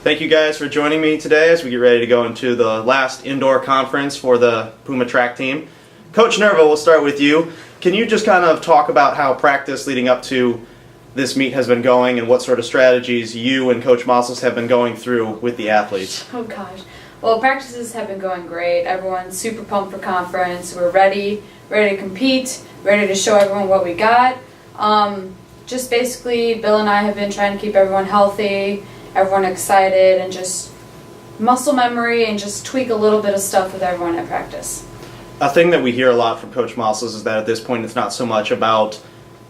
Thank you guys for joining me today as we get ready to go into the last indoor conference for the Puma track team. Coach Nirva, we'll start with you. Can you just kind of talk about how practice leading up to this meet has been going and what sort of strategies you and Coach Massoels have been going through with the athletes? Oh gosh. Well, practices have been going great. Everyone's super pumped for conference. We're ready to compete, ready to show everyone what we got. Just basically, Bill and I have been trying to keep everyone healthy, everyone excited, and just muscle memory and just tweak a little bit of stuff with everyone at practice. A thing that we hear a lot from Coach Massoels is that at this point it's not so much about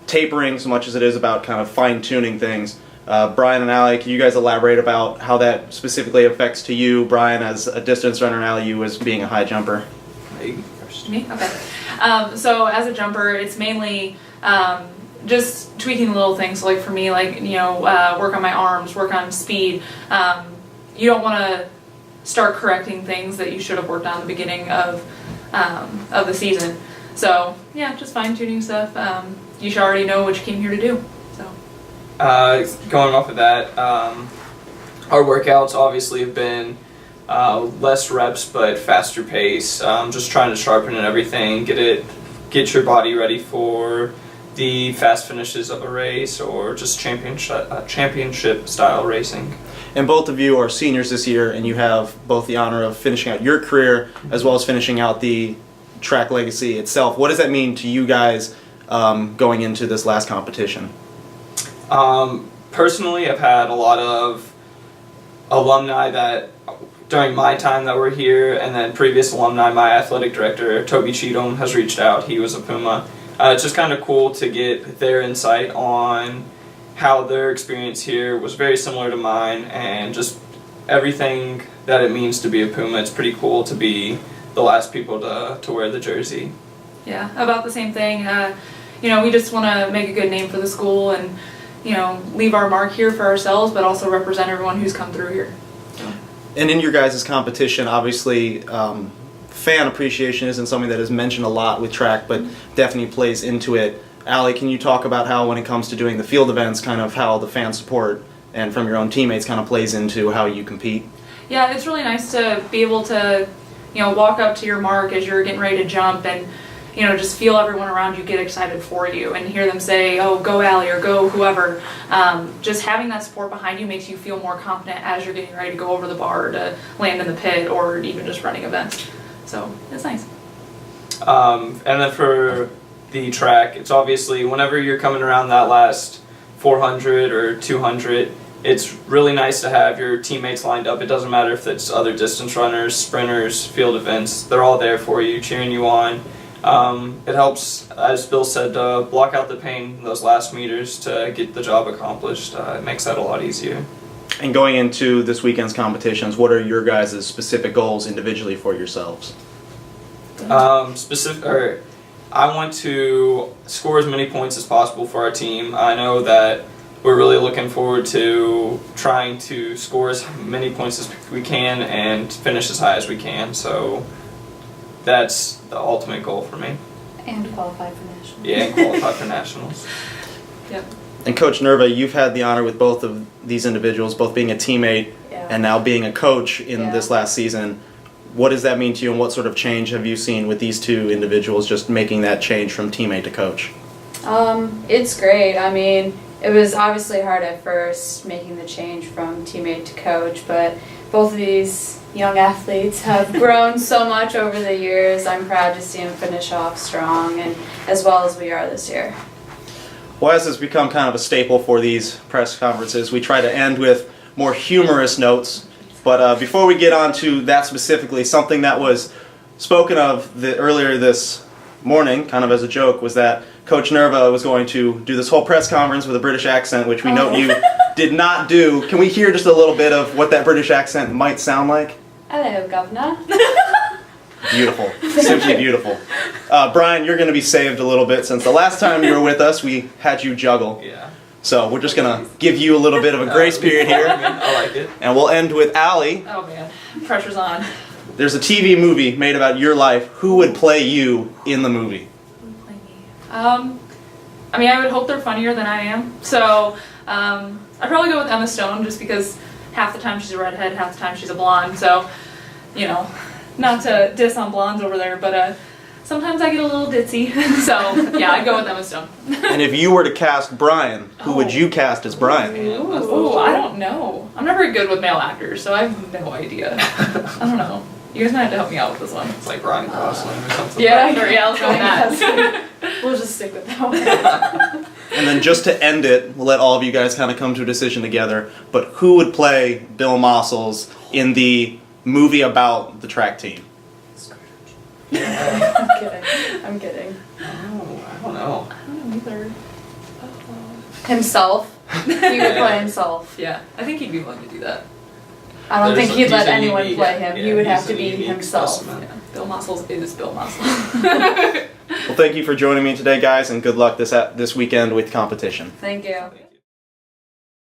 tapering so much as it is about kind of fine-tuning things. Brian and Allie, can you guys elaborate about how that specifically affects to you, Brian, as a distance runner, and Allie, you as being a high jumper? Me? Okay. So as a jumper, it's mainly just tweaking little things. So like for me, like, work on my arms, work on speed. You don't want to start correcting things that you should have worked on at the beginning of the season. So yeah, just fine-tuning stuff. You should already know what you came here to do. So going off of that, our workouts obviously have been less reps but faster pace. Just trying to sharpen everything, get your body ready for the fast finishes of a race or just championship style racing. And both of you are seniors this year, and you have both the honor of finishing out your career as well as finishing out the track legacy itself. What does that mean to you guys going into this last competition? Personally, I've had a lot of alumni that during my time that were here, and then previous alumni. My athletic director, Toby Cheatham, has reached out. He was a Puma. It's just kind of cool to get their insight on how their experience here was very similar to mine, and just everything that it means to be a Puma. It's pretty cool to be the last people to wear the jersey. yeah, about the same thing. We just want to make a good name for the school and leave our mark here for ourselves, but also represent everyone who's come through here. So. And in your guys' competition, obviously, fan appreciation isn't something that is mentioned a lot with track, but definitely plays into it. Allie, can you talk about how, when it comes to doing the field events, kind of how the fan support and from your own teammates kind of plays into how you compete? Yeah, it's really nice to be able to, walk up to your mark as you're getting ready to jump and, just feel everyone around you get excited for you and hear them say, oh, go Allie or go whoever. Just having that support behind you makes you feel more confident as you're getting ready to go over the bar or to land in the pit or even just running events. So it's nice. And then for the track, it's obviously whenever you're coming around that last 400 or 200, it's really nice to have your teammates lined up. It doesn't matter if it's other distance runners, sprinters, field events, they're all there for you, cheering you on. It helps, as Bill said, to block out the pain in those last meters to get the job accomplished. It makes that a lot easier. And going into this weekend's competitions, what are your guys' specific goals individually for yourselves? I want to score as many points as possible for our team. I know that we're really looking forward to trying to score as many points as we can and finish as high as we can. So that's the ultimate goal for me. And qualify for nationals. Yeah, and qualify for nationals. Yep. And Coach Nirva, you've had the honor with both of these individuals, both being a teammate and now being a coach in this last season. What does that mean to you, and what sort of change have you seen with these two individuals just making that change from teammate to coach? It's great. I mean, it was obviously hard at first making the change from teammate to coach, but both of these young athletes have grown so much over the years. I'm proud to see them finish off strong and as well as we are this year. Well, as has become kind of a staple for these press conferences, we try to end with more humorous notes. But before we get on to that specifically, something that was spoken of earlier this morning, kind of as a joke, was that Coach Nirva was going to do this whole press conference with a British accent, which we note you did not do. Can we hear just a little bit of what that British accent might sound like? Hello, Governor. Beautiful. Simply beautiful. Brian, you're going to be saved a little bit since the last time you were with us, we had you juggle. Yeah. So we're just going to give you a little bit of a grace period here. I like it. And we'll end with Allie. Oh man, pressure's on. There's a TV movie made about your life. Who would play you in the movie? I would hope they're funnier than I am. So I'd probably go with Emma Stone just because half the time she's a redhead, half the time she's a blonde. So, you know, not to diss on blondes over there, but sometimes I get a little ditzy. So yeah, I'd go with Emma Stone. And if you were to cast Brian, who would you cast as Brian? Ooh, I don't know. I'm not very good with male actors, so I have no idea. I don't know. You guys might have to help me out with this one. It's like Ryan Gosling or something. Yeah, let's go with that. We'll just stick with that one. And then just to end it, we'll let all of you guys kind of come to a decision together. But who would play Bill Massoels in the movie about the track team? I'm kidding. Oh, I don't know. I don't know either. Himself. He would play himself. Yeah, I think he'd be willing to do that. I don't think he'd let He's a anyone unique- play him. yeah, He would he's have to a be unique himself. specimen. Yeah, Bill Massoels is Bill Massoels. Well, thank you for joining me today, guys, and good luck this weekend with competition. Thank you.